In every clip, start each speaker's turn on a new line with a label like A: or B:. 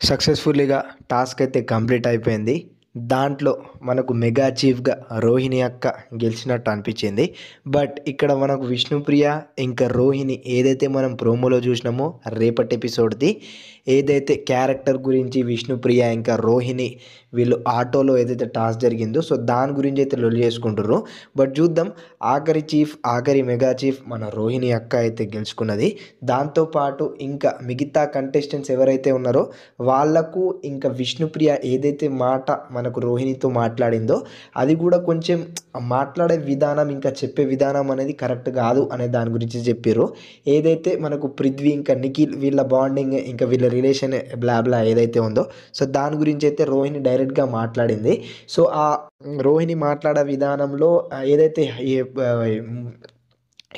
A: సక్సెస్ఫుల్లీగా task అయితే complete అయిపోయింది. దాంట్లో మనకు మెగా చీఫ్‌గా రోహిణి అక్క గెలిచినట్టు అనిపించింది. బట్ ఇక్కడ మనకు విష్ణుప్రియ ఇంకా రోహిణి ఏదైతే మనం ప్రోమోలో చూసినామో రేపటి ఎపిసోడ్‌ది ఏదైతే క్యారెక్టర్ గురించి విష్ణుప్రియ ఇంకా రోహిణి వీళ్ళు ఆటోలో ఏదైతే టాస్క్ జరిగిందో సో దాని గురించి అయితే లొల్లి చేసుకుంటుర్రు. బట్ చూద్దాం ఆఖరి మెగా చీఫ్ మన రోహిణి అక్క అయితే గెలుచుకున్నది. దాంతోపాటు ఇంకా మిగతా కంటెస్టెంట్స్ ఎవరైతే ఉన్నారో వాళ్ళకు ఇంకా విష్ణుప్రియ ఏదైతే మాట మనకు రోహిణితో మాట్లాడిందో అది కూడా కొంచెం మాట్లాడే విధానం ఇంకా చెప్పే విధానం అనేది కరెక్ట్ కాదు అనే దాని గురించి చెప్పారు. ఏదైతే మనకు పృథ్వీ ఇంకా నిఖిల్ వీళ్ళ బాండింగ్ ఇంకా వీళ్ళ రిలేషన్ బ్లా ఏదైతే ఉందో సో దాని గురించి అయితే రోహిణి డైరెక్ట్గా మాట్లాడింది. సో ఆ రోహిణి మాట్లాడే విధానంలో ఏదైతే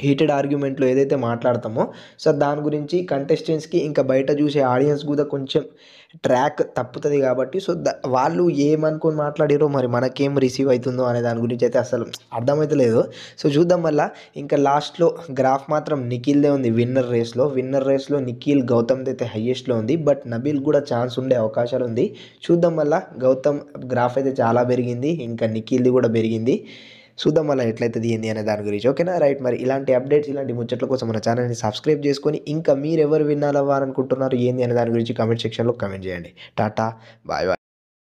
A: హీటెడ్ ఆర్గ్యుమెంట్లో ఏదైతే మాట్లాడతామో సో దాని గురించి కంటెస్టెంట్స్కి ఇంకా బయట చూసే ఆడియన్స్ కూడా కొంచెం ట్రాక్ తప్పుతుంది కాబట్టి సో వాళ్ళు ఏమనుకొని మాట్లాడారో మరి మనకేం రిసీవ్ అవుతుందో అనే దాని గురించి అయితే అసలు అర్థమవుతలేదు. సో చూద్దాం మళ్ళీ ఇంకా లాస్ట్లో గ్రాఫ్ మాత్రం నిఖిల్దే ఉంది విన్నర్ రేస్లో నిఖిల్ గౌతమ్ది అయితే హయ్యెస్ట్లో ఉంది. బట్ నబీల్ కూడా ఛాన్స్ ఉండే అవకాశాలు ఉంది. చూద్దాం మళ్ళీ గౌతమ్ గ్రాఫ్ అయితే చాలా పెరిగింది ఇంకా నిఖిల్ది కూడా పెరిగింది. చూద్దాం మళ్ళీ ఎట్లయితుంది ఏంది అనే దాని గురించి. ఓకేనా రైట్. మరి ఇలాంటి అప్డేట్స్ ఇలాంటి ముచ్చట్ల కోసం మన ఛానల్ని సబ్స్క్రైబ్ చేసుకొని ఇంకా మీరు ఎవరు విన్ అవ్వాలనుకుంటున్నారు ఏంది అనే దాని గురించి కామెంట్ సెక్షన్లో కామెంట్ చేయండి. Tata bye bye.